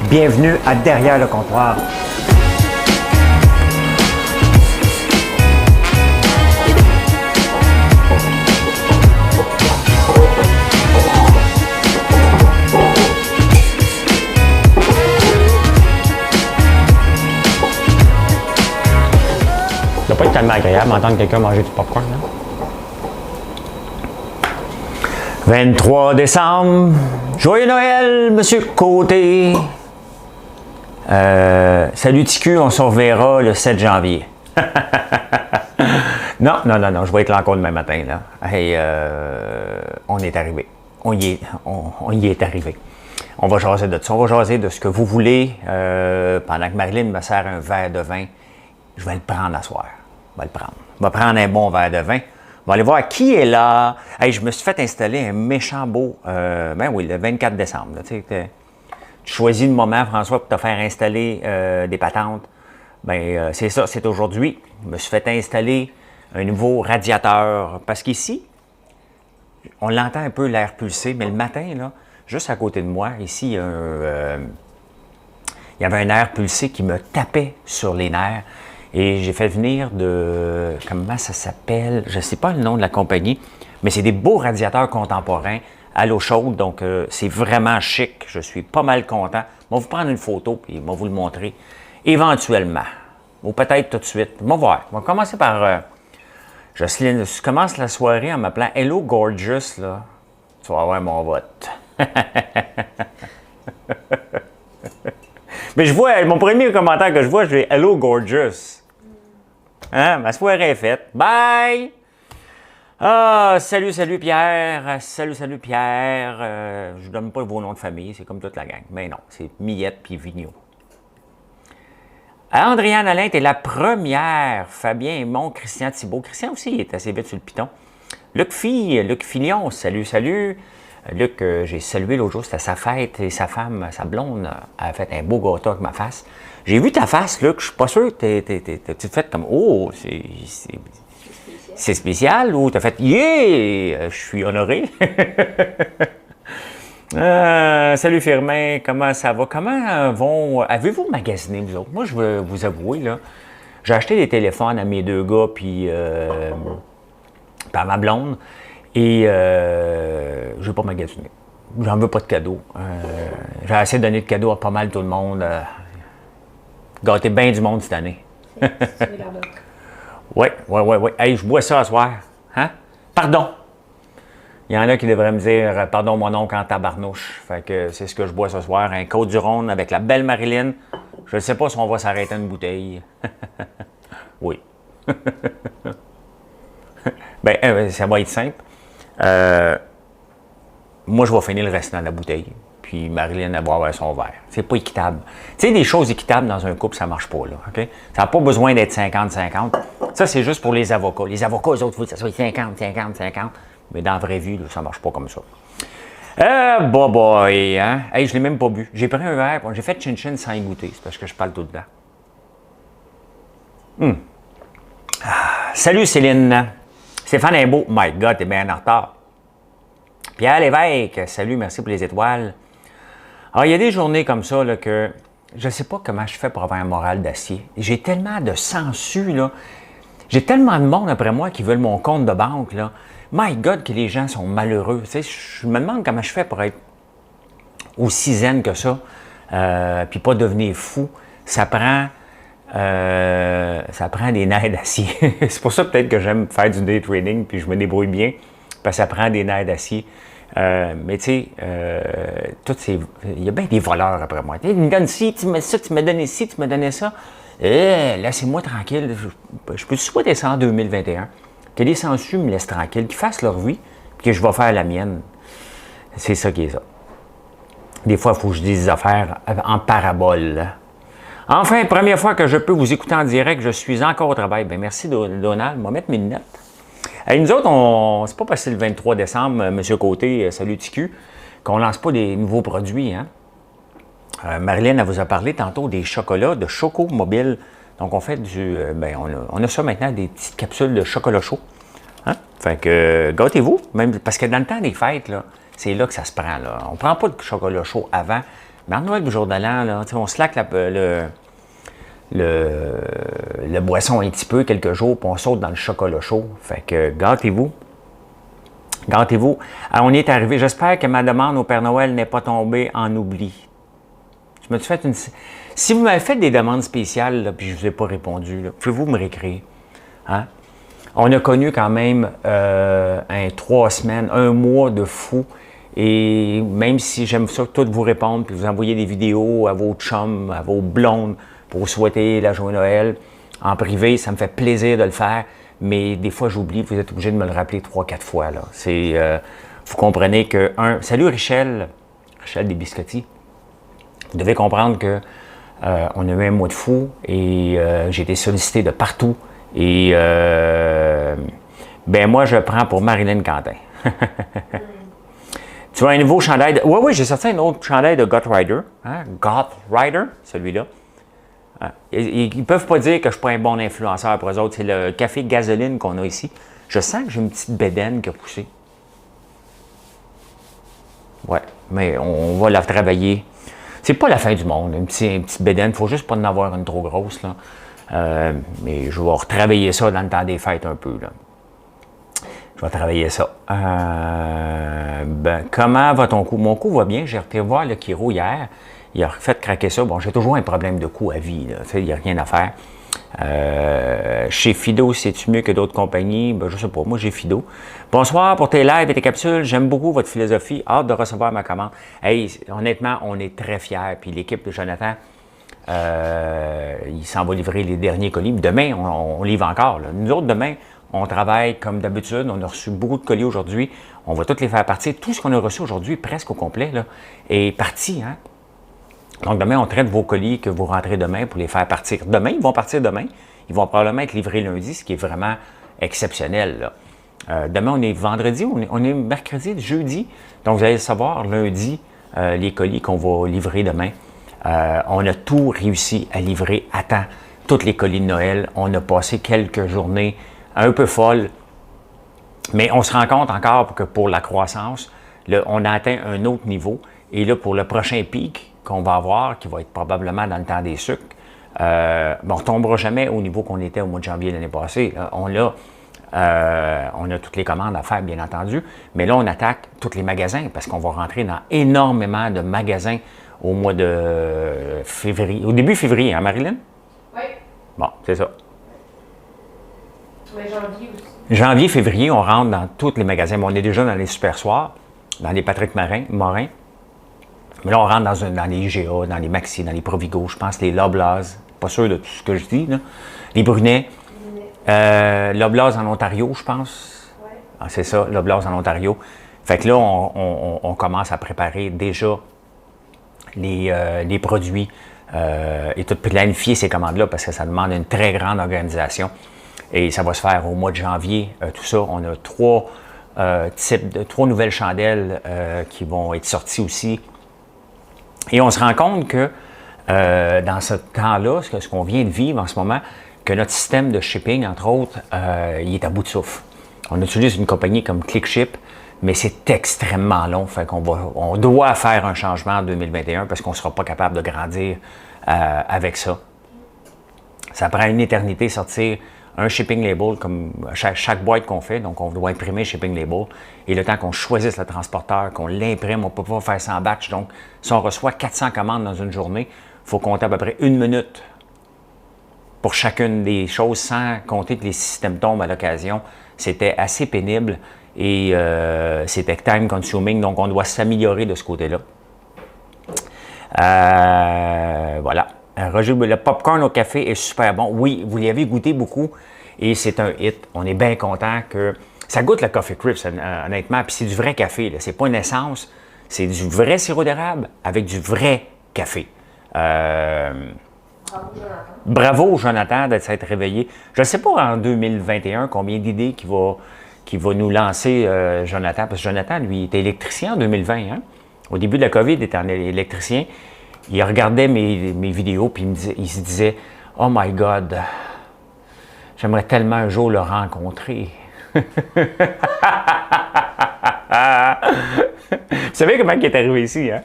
Bienvenue à Derrière le comptoir. Ça doit pas être tellement agréable d'entendre quelqu'un manger du popcorn, non? 23 décembre, joyeux Noël, Monsieur Côté. Salut TQ, on se reverra le 7 janvier. Non, je vais être là encore demain matin. Là. Hey, on est arrivé. On y est arrivé. On va jaser de ça. On va jaser de ce que vous voulez. Pendant que Marilyn me sert un verre de vin, je vais le prendre à soir. Je vais prendre un bon verre de vin. On va aller voir qui est là. Hey, je me suis fait installer un méchant beau, le 24 décembre. Là, tu choisis le moment, François, pour te faire installer des patentes. C'est ça, c'est aujourd'hui. Je me suis fait installer un nouveau radiateur. Parce qu'ici, on l'entend un peu l'air pulsé, mais le matin, là, juste à côté de moi, ici, il y avait un air pulsé qui me tapait sur les nerfs. Et j'ai fait venir de... Comment ça s'appelle? Je ne sais pas le nom de la compagnie, mais c'est des beaux radiateurs contemporains à l'eau chaude, donc c'est vraiment chic. Je suis pas mal content. Je vais vous prendre une photo et je vais vous le montrer éventuellement. Ou peut-être tout de suite. On va voir. On va commencer par... Jocelyne, je commence la soirée en m'appelant Hello Gorgeous, là. Tu vas avoir mon vote. Mais je vois, mon premier commentaire que je vois, je dis Hello Gorgeous. Hein? Ma soirée est faite. Bye! Ah, salut Pierre. Salut Pierre. Je ne donne pas vos noms de famille, c'est comme toute la gang. Mais non, c'est Millette puis Vigneault. Andréane Alain, t'es la première. Fabien Aymon, Christian Thibault. Christian aussi, il est assez vite sur le piton. Luc Filion, salut. Luc, j'ai salué l'autre jour, c'était sa fête et sa femme, sa blonde, a fait un beau gâteau avec ma face. J'ai vu ta face, Luc, je suis pas sûr que tu fait comme « Oh, c'est spécial » ou tu as fait « Yeah, je suis honoré. » Salut Firmin, comment ça va? Comment vont... Avez-vous magasiné, vous autres? Moi, je veux vous avouer, là, j'ai acheté des téléphones à mes deux gars, puis à ma blonde. Et je n'ai pas magasiné. J'en veux pas de cadeaux. J'ai assez donné de cadeaux à pas mal tout le monde. Gâté bien du monde cette année. Oui. Hey, je bois ça à soir. Hein? Pardon. Il y en a qui devraient me dire « Pardon, mon oncle en tabarnouche ». Fait que c'est ce que je bois ce soir. Un Côte-du-Rhône avec la belle Marilyn. Je ne sais pas si on va s'arrêter à une bouteille. Oui. Ça va être simple. Moi, je vais finir le restant de la bouteille. Puis Marilyn, elle va avoir son verre. C'est pas équitable. Tu sais, des choses équitables dans un couple, ça marche pas, là. OK? Ça n'a pas besoin d'être 50-50. Ça, c'est juste pour les avocats. Les avocats, eux autres, il faut que ça soit 50-50-50. Mais dans la vraie vie, là, ça marche pas comme ça. Boy, hein? Hey, je l'ai même pas bu. J'ai pris un verre, j'ai fait chin-chin sans y goûter. C'est parce que je parle tout dedans. Salut Céline. Stéphane Imbeau, my God, t'es bien en retard. Pierre Lévesque, salut, merci pour les étoiles. Alors, il y a des journées comme ça là, que je ne sais pas comment je fais pour avoir un moral d'acier. J'ai tellement de sangsues, là. J'ai tellement de monde après moi qui veulent mon compte de banque, là. My God, que les gens sont malheureux. Tu sais, je me demande comment je fais pour être aussi zen que ça, puis pas devenir fou. Ça prend des nerfs d'acier. C'est pour ça peut-être que j'aime faire du day trading, puis je me débrouille bien, parce que ça prend des nerfs d'acier. Mais tu sais, il y a bien des voleurs après moi. Tu me donnes ci, tu me ça, tu me donnes ci, tu me donnes ça. Laissez-moi tranquille. Je peux souhaiter ça en 2021. Que les sangsues me laissent tranquille, qu'ils fassent leur vie, puis que je vais faire la mienne. C'est ça qui est ça. Des fois, il faut que je dise des affaires en parabole. Enfin, première fois que je peux vous écouter en direct, je suis encore au travail. Bien, merci Donald, je vais mettre mes lunettes. Et nous autres, c'est pas passé le 23 décembre, M. Côté, salut TQ, qu'on lance pas des nouveaux produits. Hein? Marilyn, elle vous a parlé tantôt des chocolats de Choco Mobile. Donc, on fait on a ça maintenant, des petites capsules de chocolat chaud. Hein? Fait que, gâtez-vous, même parce que dans le temps des fêtes, là, c'est là que ça se prend. Là. On ne prend pas de chocolat chaud avant, Dans Noël du jour de l'an, là, on slack le boisson un petit peu, quelques jours, puis on saute dans le chocolat chaud. Fait que gâtez-vous. Gâtez-vous. On est arrivé. J'espère que ma demande au Père Noël n'est pas tombée en oubli. Je me suis fait une... Si vous m'avez fait des demandes spéciales, là, puis je ne vous ai pas répondu, pouvez-vous me réécrire? Hein? On a connu quand même 3 semaines, 1 mois de fou. Et même si j'aime ça, toutes vous répondre, puis vous envoyer des vidéos à vos chums, à vos blondes, pour vous souhaiter la joyeux Noël, en privé, ça me fait plaisir de le faire. Mais des fois, j'oublie, vous êtes obligé de me le rappeler 3-4 fois. Là. Vous comprenez que, salut Richel des Biscottis. Vous devez comprendre que on a eu un mois de fou et j'ai été sollicité de partout. Et moi, je prends pour Marilyn Quentin. Tu vois un nouveau chandail de... Oui, j'ai sorti un autre chandail de Goth Rider. Hein? Goth Rider, celui-là. Ils ne peuvent pas dire que je ne suis pas un bon influenceur pour eux autres. C'est le café gasoline qu'on a ici. Je sens que j'ai une petite bédaine qui a poussé. Ouais, mais on va la travailler. C'est pas la fin du monde, une petite bédaine. Il ne faut juste pas en avoir une trop grosse. Là. Mais je vais retravailler ça dans le temps des fêtes un peu. Là. Je vais travailler ça. Comment va ton cou? Mon cou va bien. J'ai été voir le chiro hier. Il a fait craquer ça. Bon, j'ai toujours un problème de cou à vie. Il n'y a rien à faire. Chez Fido, c'est-tu mieux que d'autres compagnies? Je ne sais pas. Moi, j'ai Fido. Bonsoir pour tes lives et tes capsules. J'aime beaucoup votre philosophie. Hâte de recevoir ma commande. Hey, honnêtement, on est très fiers. Puis l'équipe de Jonathan, il s'en va livrer les derniers colis. Demain, on livre encore. Là. Nous autres, demain, on travaille comme d'habitude. On a reçu beaucoup de colis aujourd'hui. On va tous les faire partir. Tout ce qu'on a reçu aujourd'hui, presque au complet, là, est parti. Hein? Donc, demain, on traite vos colis que vous rentrez demain pour les faire partir. Demain, ils vont partir demain. Ils vont probablement être livrés lundi, ce qui est vraiment exceptionnel. Là. Demain, on est vendredi, on est mercredi, jeudi. Donc, vous allez savoir lundi les colis qu'on va livrer demain. On a tout réussi à livrer à temps. Tous les colis de Noël. On a passé quelques journées un peu folles. Mais on se rend compte encore que pour la croissance, là, on a atteint un autre niveau. Et là, pour le prochain pic qu'on va avoir, qui va être probablement dans le temps des sucres, on ne tombera jamais au niveau qu'on était au mois de janvier l'année passée. Là, on a toutes les commandes à faire, bien entendu, mais là, on attaque tous les magasins parce qu'on va rentrer dans énormément de magasins au mois de février, au début février, hein, Marilyn? Oui. Bon, c'est ça. Mais janvier aussi. Janvier, février, on rentre dans tous les magasins. On est déjà dans les Super Soirs, dans les Patrick Morin. Mais là, on rentre dans les IGA, dans les Maxi, dans les Provigo, je pense, les Loblaws. Pas sûr de tout ce que je dis, là. Les Brunet. Loblaws en Ontario, je pense. Ouais. Ah, c'est ça, Loblaws en Ontario. Fait que là, on commence à préparer déjà les produits et tout planifier ces commandes-là parce que ça demande une très grande organisation. Et ça va se faire au mois de janvier, tout ça. On a 3 nouvelles chandelles qui vont être sorties aussi. Et on se rend compte que dans ce temps-là, ce qu'on vient de vivre en ce moment, que notre système de shipping, entre autres, il est à bout de souffle. On utilise une compagnie comme ClickShip, mais c'est extrêmement long. Fait on doit faire un changement en 2021 parce qu'on ne sera pas capable de grandir avec ça. Ça prend une éternité sortir un shipping label comme chaque boîte qu'on fait. Donc, on doit imprimer shipping label. Et le temps qu'on choisisse le transporteur, qu'on l'imprime, on ne peut pas faire ça en batch. Donc, si on reçoit 400 commandes dans une journée, il faut compter à peu près 1 minute pour chacune des choses, sans compter que les systèmes tombent à l'occasion. C'était assez pénible et c'était time consuming. Donc, on doit s'améliorer de ce côté-là. Voilà. Roger, le popcorn au café est super bon. Oui, vous l'y avez goûté beaucoup et c'est un hit. On est bien content que... Ça goûte le Coffee Crisp, honnêtement, puis c'est du vrai café. C'est pas une essence, c'est du vrai sirop d'érable avec du vrai café. Bravo, Jonathan, de s'être réveillé. Je ne sais pas en 2021 combien d'idées qu'il va nous lancer, Jonathan, parce que Jonathan, lui, était électricien en 2020. Hein? Au début de la COVID, il était électricien. Il regardait mes vidéos puis il se disait « Oh my God, j'aimerais tellement un jour le rencontrer. » Vous savez comment il est arrivé ici, hein?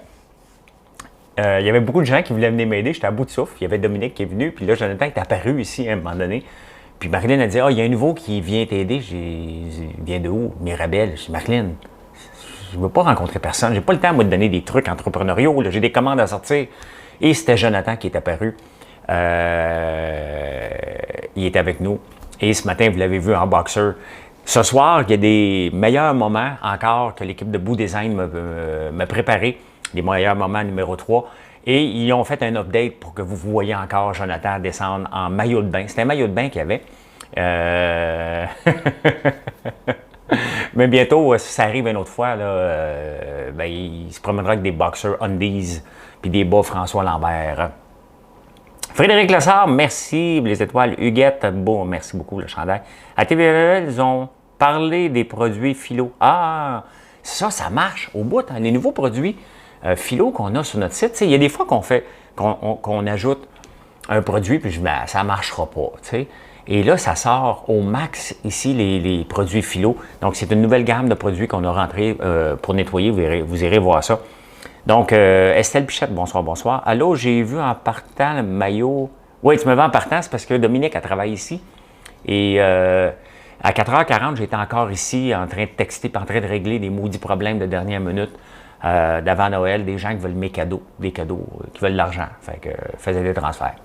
il y avait beaucoup de gens qui voulaient venir m'aider. J'étais à bout de souffle. Il y avait Dominique qui est venu. Puis là, Jonathan est apparu ici à un moment donné. Puis Marilyn a dit, il y a un nouveau qui vient t'aider. Il vient de où? Mirabel. J'ai dit, Marilyn, je ne veux pas rencontrer personne. J'ai pas le temps, moi, de donner des trucs entrepreneuriaux. J'ai des commandes à sortir. Et c'était Jonathan qui est apparu. Il est avec nous. Et ce matin, vous l'avez vu en boxeur. Ce soir, il y a des meilleurs moments encore que l'équipe de Boo Design m'a préparé. Les meilleurs moments numéro 3. Et ils ont fait un update pour que vous voyez encore Jonathan descendre en maillot de bain. C'était un maillot de bain qu'il y avait. Mais bientôt, si ça arrive une autre fois, là, il se promènera avec des boxers undies puis des bas François Lambert. Frédéric Lessard, merci. Les étoiles. Huguette, bon, merci beaucoup, le chandail. À TVL, ils ont parlé des produits philo. Ah, ça marche au bout. Hein, les nouveaux produits philo qu'on a sur notre site. Il y a des fois qu'on ajoute un produit, puis je dis, ça ne marchera pas. T'sais. Et là, ça sort au max ici, les produits philo. Donc, c'est une nouvelle gamme de produits qu'on a rentré pour nettoyer. Vous irez voir ça. Donc, Estelle Pichette, bonsoir, bonsoir. Allô, j'ai vu en partant le maillot. Oui, tu me vois en partant, c'est parce que Dominique, elle travaille ici. Et à 4h40, j'étais encore ici en train de texter, en train de régler des maudits problèmes de dernière minute d'avant Noël, des gens qui veulent des cadeaux, qui veulent de l'argent. Fait que faisaient des transferts.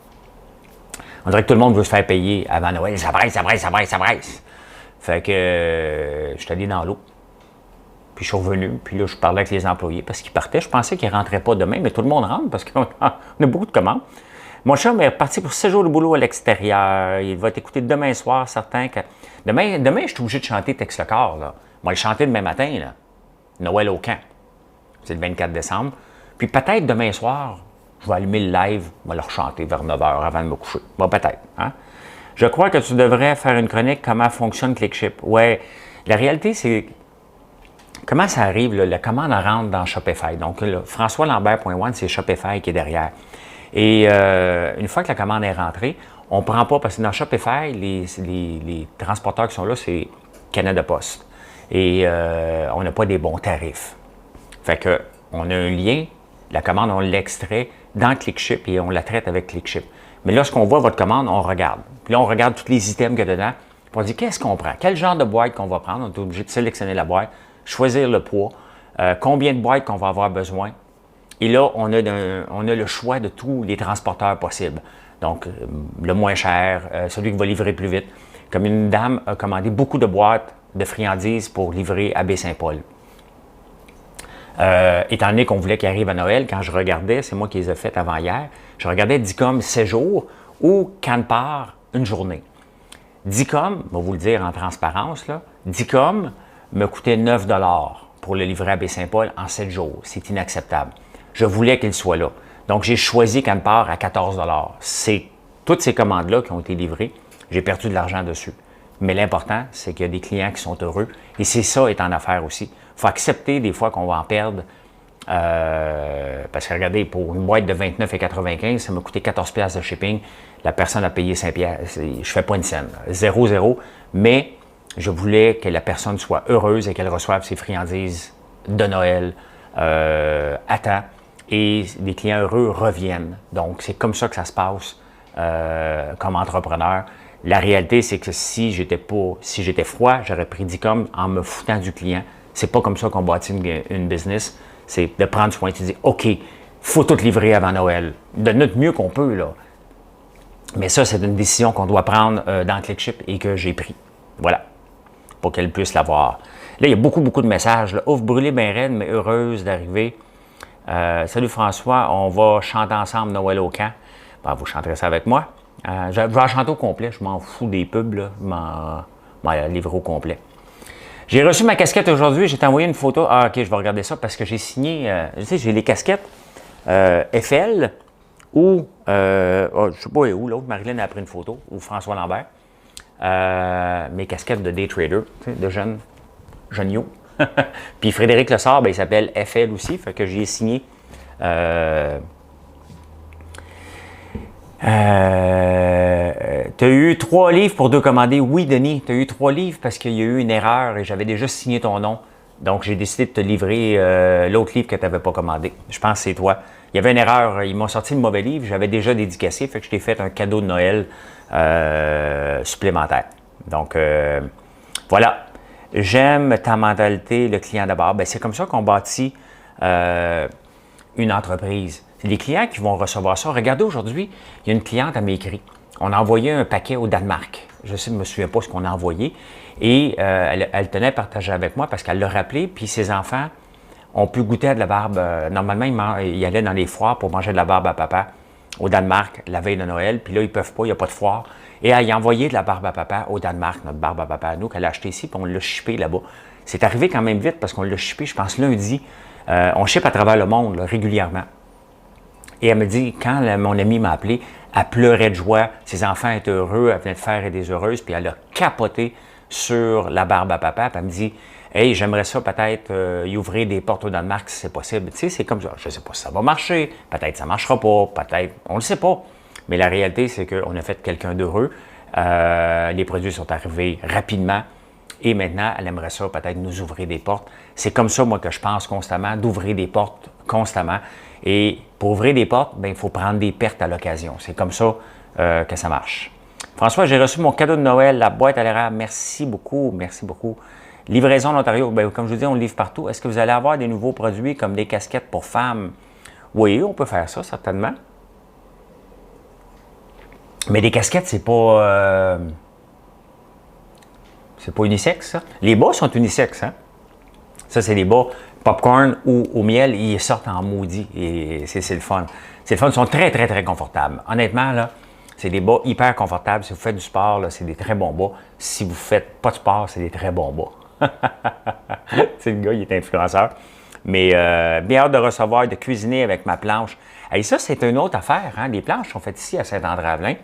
On dirait que tout le monde veut se faire payer avant Noël. Ça presse. Fait que je suis allé dans l'eau. Puis je suis revenu, puis là, je parlais avec les employés parce qu'ils partaient. Je pensais qu'ils ne rentraient pas demain, mais tout le monde rentre parce qu'on a beaucoup de commandes. Mon chum est reparti pour 7 jours de boulot à l'extérieur. Il va t'écouter demain soir, certain que... Demain, je suis obligé de chanter Texte le corps, là. Moi, le chanter demain matin, là. Noël au camp. C'est le 24 décembre. Puis peut-être demain soir, je vais allumer le live, je vais le rechanter vers 9h avant de me coucher. Bon, peut-être. Hein? Je crois que tu devrais faire une chronique comment fonctionne ClickShip. Ouais, la réalité, c'est... Comment ça arrive, là, la commande rentre dans Shopify. Donc, FrançoisLambert.one, c'est Shopify qui est derrière. Et une fois que la commande est rentrée, on ne prend pas, parce que dans Shopify, les transporteurs qui sont là, c'est Canada Post. Et on n'a pas des bons tarifs. Fait que on a un lien, la commande, on l'extrait dans ClickShip et on la traite avec ClickShip. Mais lorsqu'on voit votre commande, on regarde. Puis là, on regarde tous les items qu'il y a dedans. Puis on dit, qu'est-ce qu'on prend? Quel genre de boîte qu'on va prendre? On est obligé de sélectionner la boîte, choisir le poids, combien de boîtes qu'on va avoir besoin. Et là, on a le choix de tous les transporteurs possibles. Donc, le moins cher, celui qui va livrer plus vite. Comme une dame a commandé beaucoup de boîtes de friandises pour livrer à Baie-Saint-Paul. Étant donné qu'on voulait qu'il arrive à Noël, quand je regardais, c'est moi qui les ai faites avant hier, je regardais Dicom 7 jours ou Canpar une journée. Dicom, je vais vous le dire en transparence, là, Dicom me coûtait 9 $ pour le livrer à Baie-Saint-Paul en 7 jours. C'est inacceptable. Je voulais qu'il soit là. Donc, j'ai choisi Canpar à 14 $. C'est toutes ces commandes-là qui ont été livrées. J'ai perdu de l'argent dessus. Mais l'important, c'est qu'il y a des clients qui sont heureux. Et c'est ça, est en affaires aussi. Il faut accepter des fois qu'on va en perdre. Parce que regardez, pour une boîte de 29,95 $, ça m'a coûté 14 $ de shipping. La personne a payé 5 $. Je ne fais pas une scène. 0,0. Mais je voulais que la personne soit heureuse et qu'elle reçoive ses friandises de Noël à temps. Et les clients heureux reviennent. Donc, c'est comme ça que ça se passe comme entrepreneur. La réalité, c'est que si j'étais froid, j'aurais pris Dicom en me foutant du client. C'est pas comme ça qu'on bâtit une business. C'est de prendre soin. Tu dis, OK, il faut tout livrer avant Noël. De notre mieux qu'on peut, là. Mais ça, c'est une décision qu'on doit prendre dans ClickShip et que j'ai pris. Voilà. Pour qu'elle puisse l'avoir. Là, il y a beaucoup de messages. Là. Ouf, brûlée bien raide, mais heureuse d'arriver. Salut François, on va chanter ensemble Noël au camp. Ben, vous chanterez ça avec moi. Je vais chanter au complet. Je m'en fous des pubs. Là. Je m'en livrer au complet. J'ai reçu ma casquette aujourd'hui. J'ai envoyé une photo. Ah, OK, je vais regarder ça parce que j'ai signé. Tu sais, j'ai les casquettes FL ou, je ne sais pas où, l'autre, Marilyn a pris une photo, ou François Lambert. Mes casquettes de day trader, tu sais, de jeunes yo. Puis Frédéric Lessard, ben, il s'appelle FL aussi, fait que j'y ai signé. Tu as eu 3 livres pour 2 commandés? Oui, Denis, tu as eu 3 livres parce qu'il y a eu une erreur et j'avais déjà signé ton nom Donc, j'ai décidé de te livrer l'autre livre que tu n'avais pas commandé. Je pense que c'est toi. Il y avait une erreur. Ils m'ont sorti le mauvais livre. J'avais déjà dédicacé, fait que je t'ai fait un cadeau de Noël supplémentaire. Donc, voilà. J'aime ta mentalité, le client d'abord. Ben, c'est comme ça qu'on bâtit une entreprise. C'est les clients qui vont recevoir ça. Regardez, aujourd'hui, il y a une cliente qui m'a écrit. On a envoyé un paquet au Danemark. Je ne me souviens pas ce qu'on a envoyé. Et elle tenait à partager avec moi parce qu'elle l'a rappelé. Puis ses enfants ont pu goûter à de la barbe. Normalement, ils allaient dans les foires pour manger de la barbe à papa au Danemark la veille de Noël. Puis là, ils ne peuvent pas, il n'y a pas de foire. Et elle a envoyé de la barbe à papa au Danemark, notre barbe à papa à nous, qu'elle a acheté ici, puis on l'a shippé là-bas. C'est arrivé quand même vite parce qu'on l'a shippé, je pense, lundi. On ship à travers le monde là, régulièrement. Et elle me dit, quand mon amie m'a appelé, elle pleurait de joie, ses enfants étaient heureux, elle venait de faire des heureuses, puis elle a capoté sur la barbe à papa, puis elle me dit, hey, j'aimerais ça peut-être y ouvrir des portes au Danemark si c'est possible. Tu sais, c'est comme ça. Je ne sais pas si ça va marcher, peut-être ça ne marchera pas, peut-être, on ne le sait pas. Mais la réalité, c'est qu'on a fait quelqu'un d'heureux. Les produits sont arrivés rapidement. Et maintenant, elle aimerait ça peut-être nous ouvrir des portes. C'est comme ça, moi, que je pense constamment, d'ouvrir des portes constamment. Et pour ouvrir des portes, bien, il faut prendre des pertes à l'occasion. C'est comme ça que ça marche. François, j'ai reçu mon cadeau de Noël, la boîte à l'érable. Merci beaucoup, merci beaucoup. Livraison en Ontario, bien, comme je vous dis, on le livre partout. Est-ce que vous allez avoir des nouveaux produits comme des casquettes pour femmes? Oui, on peut faire ça, certainement. Mais des casquettes, c'est pas unisexe, ça. Les bas sont unisexes, hein? Ça, c'est des bas popcorn ou au miel, ils sortent en maudit. Et c'est le fun. C'est le fun, ils sont très, très, très confortables. Honnêtement, là, c'est des bas hyper confortables. Si vous faites du sport, là, c'est des très bons bas. Si vous ne faites pas de sport, c'est des très bons bas. C'est le gars, il est influenceur. Mais bien hâte de recevoir, de cuisiner avec ma planche. Et ça, c'est une autre affaire, hein? Les planches sont faites ici à Saint-André-Avelin.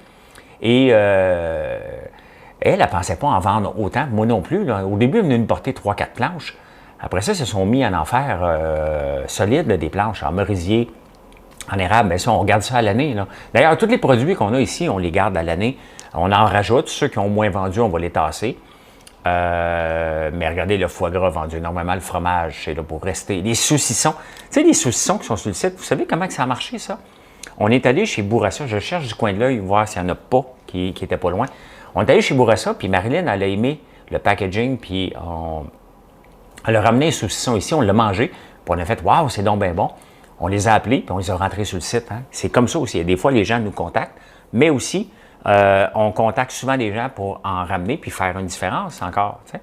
Et elle ne pensait pas en vendre autant, moi non plus. Là. Au début, elle venait nous porter 3-4 planches. Après ça, ils se sont mis en enfer solide, là, des planches en merisier, en érable. Bien ça, on regarde ça à l'année. D'ailleurs, tous les produits qu'on a ici, on les garde à l'année. On en rajoute. Ceux qui ont moins vendu, on va les tasser. Mais regardez, le foie gras vendu énormément, le fromage, c'est là pour rester. Les saucissons. Tu sais, les saucissons qui sont sur le site, vous savez comment que ça a marché, ça? On est allé chez Bourassa, je cherche du coin de l'œil, voir s'il n'y en a pas qui n'était pas loin. On est allé chez Bourassa, puis Marilyn, elle a aimé le packaging, puis elle a ramené les saucissons ici, on l'a mangé, puis on a fait « Waouh, c'est donc bien bon ». On les a appelés, puis on les a rentrés sur le site. Hein. C'est comme ça aussi. Des fois, les gens nous contactent, mais aussi, on contacte souvent des gens pour en ramener, puis faire une différence encore, tu sais.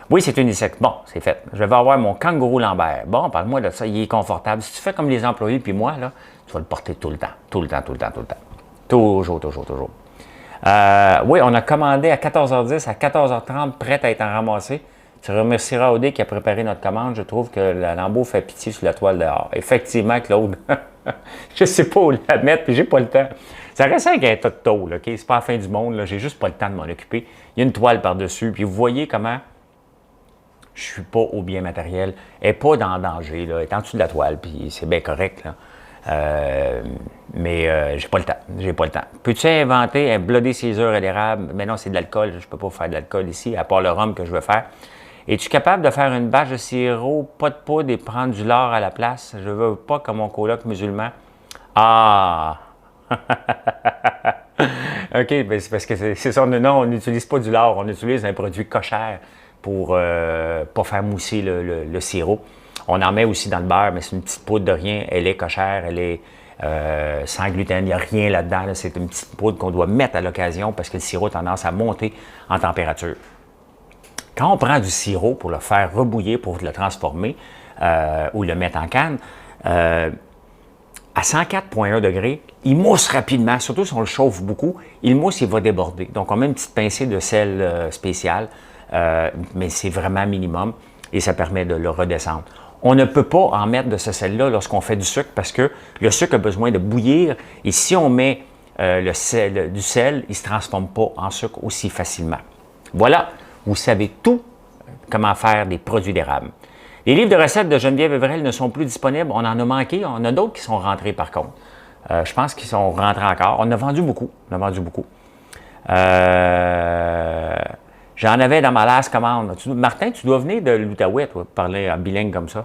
Oui, c'est unisexe. Bon, c'est fait. Je vais avoir mon kangourou Lambert. Bon, parle-moi de ça, il est confortable. Si tu fais comme les employés, puis moi, là, tu vas le porter tout le temps. Tout le temps, tout le temps, tout le temps. Toujours, toujours, toujours. Oui, on a commandé à 14h10, à 14h30, prête à être ramassée. Tu remercieras Audé qui a préparé notre commande. Je trouve que la lambeau fait pitié sur la toile dehors. Effectivement, Claude. Je ne sais pas où la mettre, puis j'ai pas le temps. Ça reste un tas de tôle, OK? C'est pas la fin du monde, là. J'ai juste pas le temps de m'en occuper. Il y a une toile par-dessus, puis vous voyez comment je suis pas au bien matériel. Elle n'est pas dans le danger, là. Elle est en dessous de la toile, puis c'est bien correct, là. Mais j'ai pas le temps. J'ai pas le temps. Peux-tu inventer un Bloody Caesar à l'érable? Mais non, c'est de l'alcool. Je peux pas faire de l'alcool ici, à part le rhum que je veux faire. Es-tu capable de faire une bâche de sirop, pas de poudre et prendre du lard à la place? Je veux pas comme mon coloc musulman. Ah! OK, ben c'est parce que c'est ça. Non, on n'utilise pas du lard. On utilise un produit cochère pour pas faire mousser le sirop. On en met aussi dans le beurre, mais c'est une petite poudre de rien. Elle est cochère, elle est sans gluten. Il n'y a rien là-dedans. Là. C'est une petite poudre qu'on doit mettre à l'occasion parce que le sirop a tendance à monter en température. Quand on prend du sirop pour le faire rebouillir, pour le transformer ou le mettre en canne, à 104,1 degrés, il mousse rapidement, surtout si on le chauffe beaucoup. Il mousse, il va déborder. Donc, on met une petite pincée de sel spécial, mais c'est vraiment minimum et ça permet de le redescendre. On ne peut pas en mettre de ce sel-là lorsqu'on fait du sucre parce que le sucre a besoin de bouillir et si on met du sel, il ne se transforme pas en sucre aussi facilement. Voilà, vous savez tout comment faire des produits d'érable. Les livres de recettes de Geneviève Evrel ne sont plus disponibles. On en a manqué. On a d'autres qui sont rentrés par contre. Je pense qu'ils sont rentrés encore. On a vendu beaucoup. On a vendu beaucoup. J'en avais dans ma last commande. Martin, tu dois venir de l'Outaouais, toi, parler en bilingue comme ça.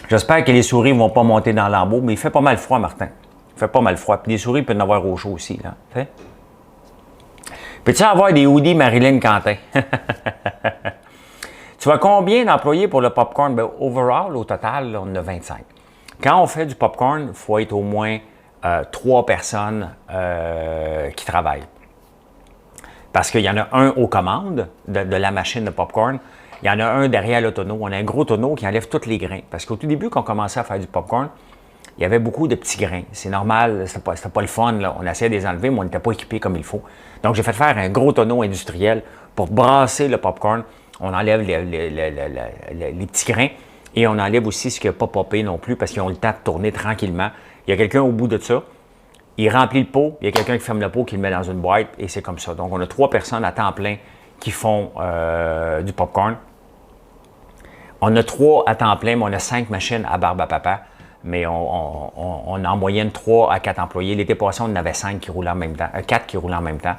J'espère que les souris ne vont pas monter dans l'embout, mais il fait pas mal froid, Martin. Il fait pas mal froid. Puis les souris, il peut en avoir au chaud aussi, là. T'sais? Peux-tu avoir des hoodies Marilyn Quentin? Tu vois combien d'employés pour le popcorn? Ben, overall, au total, là, on en a 25. Quand on fait du popcorn, il faut être au moins 3 personnes qui travaillent. Parce qu'il y en a un aux commandes de la machine de popcorn. Il y en a un derrière le tonneau. On a un gros tonneau qui enlève tous les grains. Parce qu'au tout début, quand on commençait à faire du popcorn, il y avait beaucoup de petits grains. C'est normal, c'était pas le fun. Là. On essayait de les enlever, mais on n'était pas équipé comme il faut. Donc, j'ai fait faire un gros tonneau industriel pour brasser le popcorn. On enlève les petits grains et on enlève aussi ce qui n'a pas popé non plus parce qu'ils ont le temps de tourner tranquillement. Il y a quelqu'un au bout de ça. Il remplit le pot, il y a quelqu'un qui ferme le pot, qui le met dans une boîte et c'est comme ça. Donc, on a 3 personnes à temps plein qui font du popcorn. On a 3 à temps plein, mais on a 5 machines à barbe à papa. Mais on a en moyenne 3 à 4 employés. L'été passé, on en avait 5 qui roulaient en même temps, 4 qui roulaient en même temps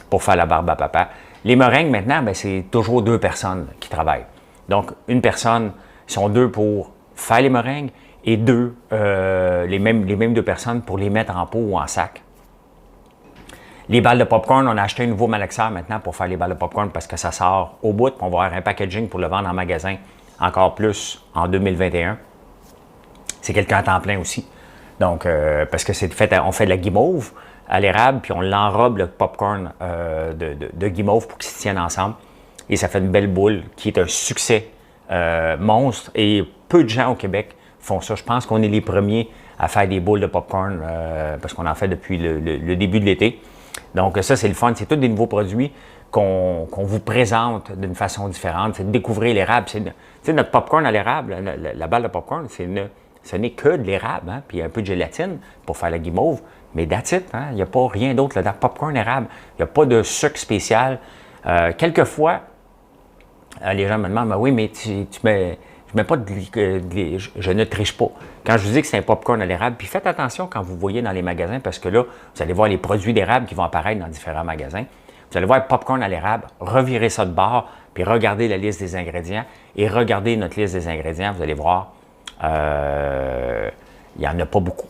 pour faire la barbe à papa. Les meringues, maintenant, bien, c'est toujours 2 personnes qui travaillent. Donc, une personne, ils sont 2 pour faire les meringues et 2, les mêmes 2 personnes pour les mettre en pot ou en sac. Les balles de popcorn, on a acheté un nouveau malaxeur maintenant pour faire les balles de popcorn parce que ça sort au bout. On va avoir un packaging pour le vendre en magasin encore plus en 2021. C'est quelqu'un à temps plein aussi. Donc, parce que c'est fait, on fait de la guimauve à l'érable, puis on l'enrobe le popcorn de guimauve pour qu'ils se tiennent ensemble. Et ça fait une belle boule qui est un succès monstre. Et peu de gens au Québec font ça. Je pense qu'on est les premiers à faire des boules de popcorn parce qu'on en fait depuis le début de l'été. Donc, ça, c'est le fun. C'est tous des nouveaux produits qu'on vous présente d'une façon différente. C'est de découvrir l'érable. C'est notre popcorn à l'érable, la balle de popcorn, ce n'est que de l'érable, hein, puis un peu de gélatine pour faire la guimauve, mais that's it, hein, il n'y a pas rien d'autre là-dedans. Popcorn érable, il n'y a pas de sucre spécial. Quelquefois, les gens me demandent, oui, mais je mets pas je ne triche pas. Quand je vous dis que c'est un popcorn à l'érable, puis faites attention quand vous voyez dans les magasins, parce que là, vous allez voir les produits d'érable qui vont apparaître dans différents magasins. Vous allez voir popcorn à l'érable, revirez ça de bord, puis regardez la liste des ingrédients, et regardez notre liste des ingrédients, vous allez voir, il n'y en a pas beaucoup.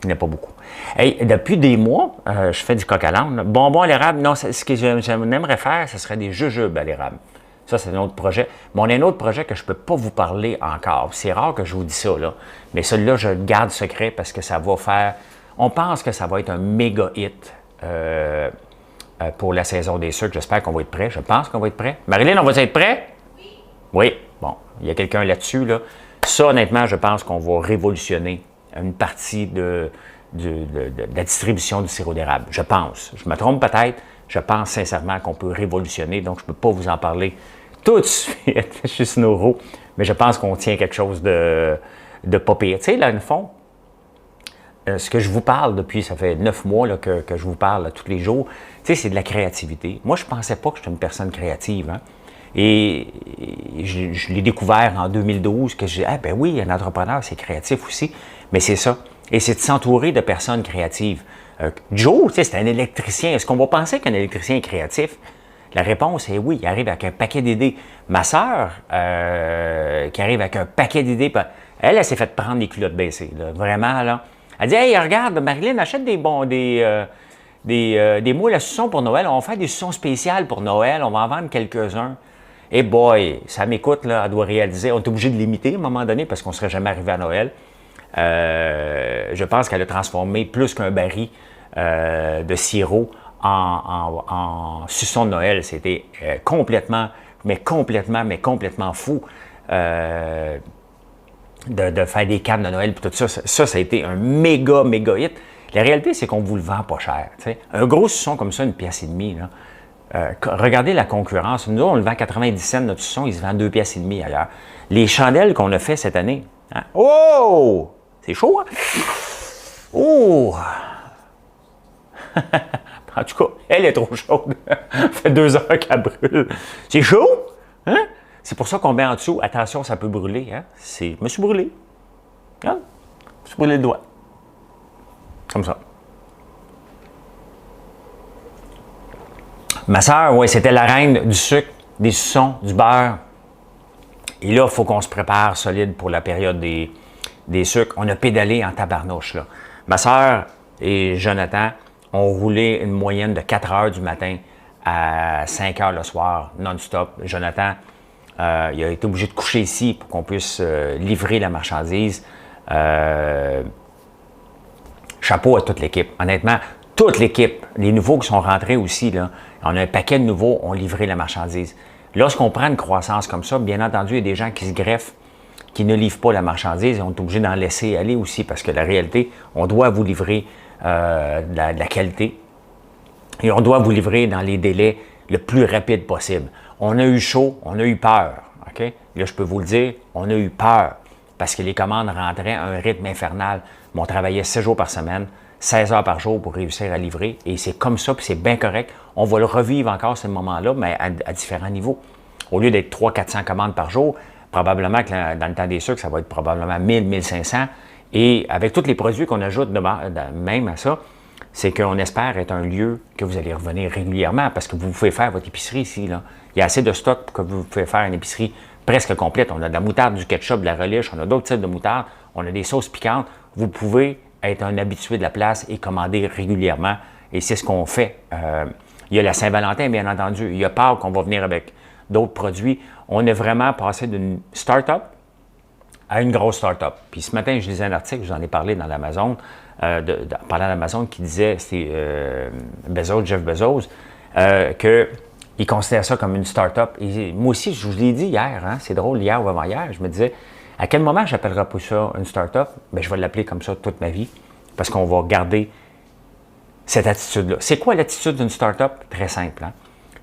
Il n'y en a pas beaucoup. Hey, depuis des mois, je fais du coq à l'âne. Bonbons à l'érable, non, ce que j'aimerais faire, ce serait des jujubes à l'érable. Ça, c'est un autre projet. Mais on a un autre projet que je ne peux pas vous parler encore. C'est rare que je vous dise ça, là. Mais celui-là, je le garde secret parce que ça va faire... On pense que ça va être un méga hit pour la saison des sucres. J'espère qu'on va être prêt. Je pense qu'on va être prêt. Marilyn, on va être prêt? Oui. Oui. Bon, il y a quelqu'un là-dessus, là. Ça, honnêtement, je pense qu'on va révolutionner une partie de la distribution du sirop d'érable. Je pense. Je me trompe peut-être. Je pense sincèrement qu'on peut révolutionner. Donc, je ne peux pas vous en parler tout de suite. Je suis snoro. Mais je pense qu'on tient quelque chose de pas pire. Tu sais, là, dans le fond, ce que je vous parle depuis, ça fait 9 mois là, que je vous parle là, tous les jours, tu sais, c'est de la créativité. Moi, je ne pensais pas que j'étais une personne créative. Hein? Et je l'ai découvert en 2012, que j'ai dit, ah ben oui, un entrepreneur, c'est créatif aussi. Mais c'est ça. Et c'est de s'entourer de personnes créatives. Joe, tu sais, c'est un électricien. Est-ce qu'on va penser qu'un électricien est créatif? La réponse est oui, il arrive avec un paquet d'idées. Ma sœur, qui arrive avec un paquet d'idées, elle s'est fait prendre les culottes baissées. Là, vraiment, là. Elle dit, hey, regarde, Marilyn, achète des moules à suçon pour Noël. On va faire des suçons spéciales pour Noël. On va en vendre quelques-uns. Et boy, ça m'écoute, là, elle doit réaliser. On est obligé de limiter à un moment donné parce qu'on ne serait jamais arrivé à Noël. Je pense qu'elle a transformé plus qu'un baril de sirop en suçon de Noël. C'était complètement fou de faire des cannes de Noël et tout ça. Ça a été un méga hit. La réalité, c'est qu'on vous le vend pas cher. T'sais. Un gros suçon comme ça, 1,5 pièce, là. Regardez la concurrence. Nous, on le vend 90 cents, notre suçon, il se vend 2,5 pièces ailleurs. Les chandelles qu'on a fait cette année. Hein? Oh! C'est chaud, hein? Oh! En tout cas, elle est trop chaude. Ça fait 2 heures qu'elle brûle. C'est chaud? Hein? C'est pour ça qu'on met en dessous. Attention, ça peut brûler. Hein? Je me suis brûlé. Hein? Je me suis brûlé le doigt. Comme ça. Ma sœur, oui, c'était la reine du sucre, des suçons, du beurre. Et là, il faut qu'on se prépare solide pour la période des sucres. On a pédalé en tabarnouche, là. Ma sœur et Jonathan ont roulé une moyenne de 4 heures du matin à 5 heures le soir, non-stop. Jonathan, il a été obligé de coucher ici pour qu'on puisse livrer la marchandise. Chapeau à toute l'équipe. Honnêtement, toute l'équipe, les nouveaux qui sont rentrés aussi, là, on a un paquet de nouveaux, ont livré la marchandise. Lorsqu'on prend une croissance comme ça, bien entendu, il y a des gens qui se greffent, qui ne livrent pas la marchandise et on est obligé d'en laisser aller aussi parce que la réalité, on doit vous livrer de la qualité et on doit vous livrer dans les délais le plus rapide possible. On a eu chaud, on a eu peur. OK? Là, je peux vous le dire, on a eu peur parce que les commandes rentraient à un rythme infernal. Mais on travaillait 7 jours par semaine, 16 heures par jour pour réussir à livrer. Et c'est comme ça, puis c'est bien correct. On va le revivre encore ce moment-là, mais à différents niveaux. Au lieu d'être 300-400 commandes par jour, probablement que dans le temps des sucres, ça va être probablement 1000-1500. Et avec tous les produits qu'on ajoute même à ça, c'est qu'on espère être un lieu que vous allez revenir régulièrement parce que vous pouvez faire votre épicerie ici, là. Il y a assez de stock pour que vous pouvez faire une épicerie presque complète. On a de la moutarde, du ketchup, de la relish, on a d'autres types de moutarde, on a des sauces piquantes. Vous pouvez être un habitué de la place et commander régulièrement. Et c'est ce qu'on fait. Il y a la Saint-Valentin, bien entendu. Il y a Pâques qu'on va venir avec d'autres produits. On est vraiment passé d'une start-up à une grosse start-up. Puis ce matin, je lisais un article, je vous en ai parlé dans l'Amazon, parlant d'Amazon, qui disait, c'était Jeff Bezos, qu'il considère ça comme une start-up. Et moi aussi, je vous l'ai dit hier, hein, c'est drôle, hier ou avant-hier, je me disais, à quel moment j'appellerai pas ça une start-up? Bien, je vais l'appeler comme ça toute ma vie, parce qu'on va garder cette attitude-là. C'est quoi l'attitude d'une start-up? Très simple, hein?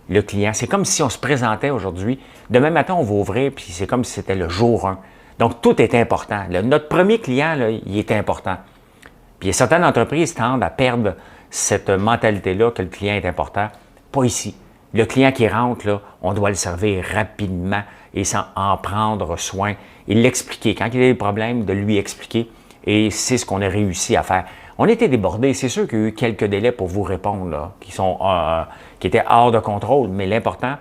Le client, c'est comme si on se présentait aujourd'hui. Demain matin, on va ouvrir, puis c'est comme si c'était le jour 1. Donc, tout est important. Notre premier client, là, il est important. Puis, certaines entreprises tendent à perdre cette mentalité-là que le client est important. Pas ici. Le client qui rentre, là, on doit le servir rapidement et sans en prendre soin et l'expliquer. Quand il y a des problèmes, de lui expliquer. Et c'est ce qu'on a réussi à faire. On était débordés. C'est sûr qu'il y a eu quelques délais pour vous répondre, là, qui étaient hors de contrôle. Mais l'important,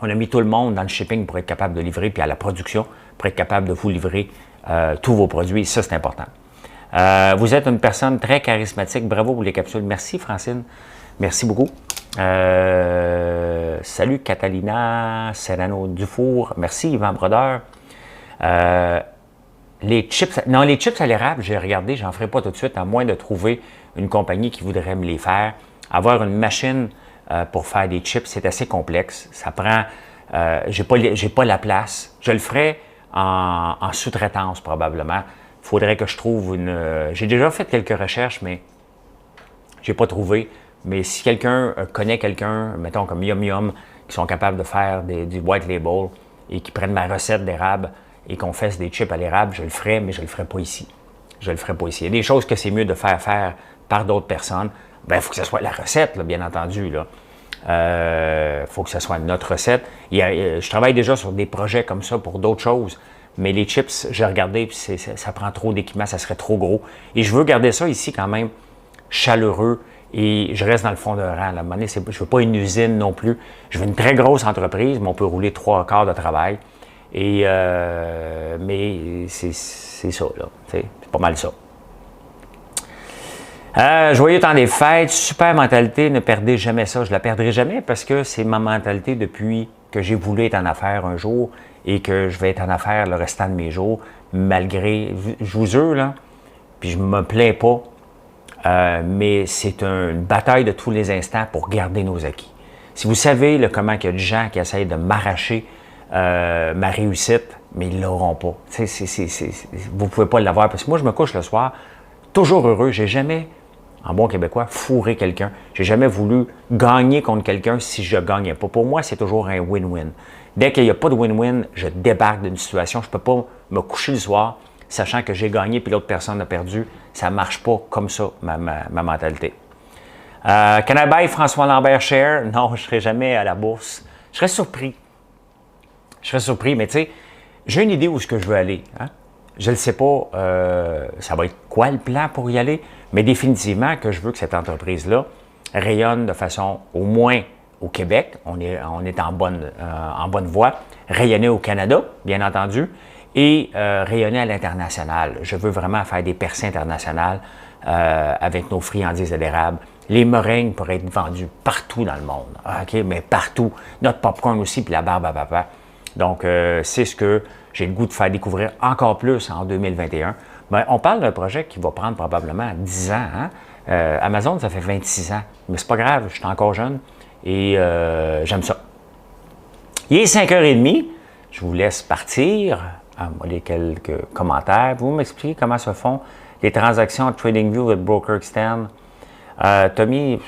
on a mis tout le monde dans le shipping pour être capable de livrer, puis à la production pour être capable de vous livrer tous vos produits. Ça, c'est important. Vous êtes une personne très charismatique. Bravo pour les capsules. Merci, Francine. Merci beaucoup. Salut, Catalina Serrano Dufour. Merci, Yvan Brodeur. Les chips à l'érable, j'ai regardé, j'en ferai pas tout de suite, à moins de trouver une compagnie qui voudrait me les faire. Avoir une machine pour faire des chips, c'est assez complexe. Ça prend, j'ai pas la place. Je le ferai en sous-traitance probablement. Il faudrait que je trouve une... j'ai déjà fait quelques recherches, mais j'ai pas trouvé. Mais si quelqu'un connaît quelqu'un, mettons comme Yum Yum, qui sont capables de faire du white label et qui prennent ma recette d'érable et qu'on fasse des chips à l'érable, je le ferai, mais je ne le ferai pas ici. Je le ferai pas ici. Il y a des choses que c'est mieux de faire par d'autres personnes. Bien, il faut que ce soit la recette, là, bien entendu. Il faut que ce soit notre recette. Je travaille déjà sur des projets comme ça pour d'autres choses. Mais les chips, j'ai regardé, puis ça prend trop d'équipement, ça serait trop gros. Et je veux garder ça ici quand même chaleureux. Et je reste dans le fond de rang. À un moment donné, je ne veux pas une usine non plus. Je veux une très grosse entreprise, mais on peut rouler 3 quarts de travail. Mais c'est ça, là. C'est pas mal ça. Joyeux temps des fêtes, super mentalité, ne perdez jamais ça. Je ne la perdrai jamais parce que c'est ma mentalité depuis que j'ai voulu être en affaires un jour et que je vais être en affaires le restant de mes jours, malgré, je vous jure, là, puis je me plains pas, mais c'est une bataille de tous les instants pour garder nos acquis. Si vous savez là, comment il y a des gens qui essayent de m'arracher ma réussite, mais ils ne l'auront pas. Vous ne pouvez pas l'avoir parce que moi, je me couche le soir toujours heureux. J'ai jamais, en bon québécois, fourré quelqu'un. J'ai jamais voulu gagner contre quelqu'un si je ne gagnais pas. Pour moi, c'est toujours un win-win. Dès qu'il n'y a pas de win-win, je débarque d'une situation. Je ne peux pas me coucher le soir sachant que j'ai gagné puis l'autre personne a perdu. Ça ne marche pas comme ça, ma mentalité. Can I buy François Lambert share? Non, je ne serai jamais à la bourse. Je serais surpris. Je serais surpris, mais tu sais, j'ai une idée où est-ce que je veux aller. Hein? Je ne sais pas, ça va être quoi le plan pour y aller, mais définitivement que je veux que cette entreprise-là rayonne de façon au moins au Québec, on est en bonne voie. Rayonner au Canada, bien entendu, et rayonner à l'international. Je veux vraiment faire des percées internationales avec nos friandises de l'érable. Les meringues pourraient être vendues partout dans le monde, OK? Mais partout. Notre popcorn aussi, puis la barbe à papa. Donc, c'est ce que j'ai le goût de faire découvrir encore plus en 2021. Mais on parle d'un projet qui va prendre probablement 10 ans. Hein? Amazon, ça fait 26 ans. Mais c'est pas grave, je suis encore jeune et j'aime ça. Il est 5h30. Je vous laisse partir. Les quelques commentaires. Vous m'expliquez comment se font les transactions TradingView avec Broker Extend. Tommy,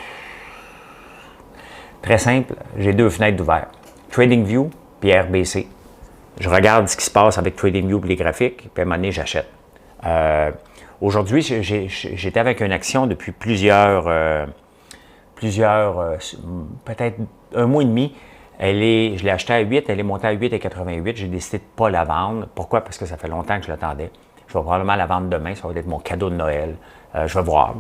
très simple. J'ai 2 fenêtres d'ouvert. TradingView puis RBC. Je regarde ce qui se passe avec TradingView et les graphiques, puis à un moment donné, j'achète. Aujourd'hui, j'étais avec une action depuis peut-être un mois et demi. Je l'ai achetée à 8, elle est montée à 8,88. J'ai décidé de ne pas la vendre. Pourquoi? Parce que ça fait longtemps que je l'attendais. Je vais probablement la vendre demain. Ça va être mon cadeau de Noël. Je vais voir.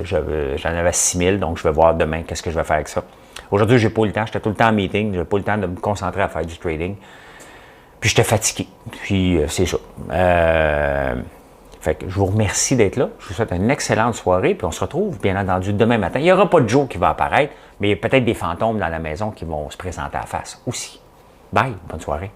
J'en avais 6 000, donc je vais voir demain qu'est-ce que je vais faire avec ça. Aujourd'hui, je n'ai pas eu le temps. J'étais tout le temps en meeting. Je n'ai pas eu le temps de me concentrer à faire du trading. Puis j'étais fatigué. Puis c'est ça. Fait que je vous remercie d'être là. Je vous souhaite une excellente soirée. Puis on se retrouve, bien entendu, demain matin. Il n'y aura pas de Joe qui va apparaître, mais il y a peut-être des fantômes dans la maison qui vont se présenter à face aussi. Bye. Bonne soirée.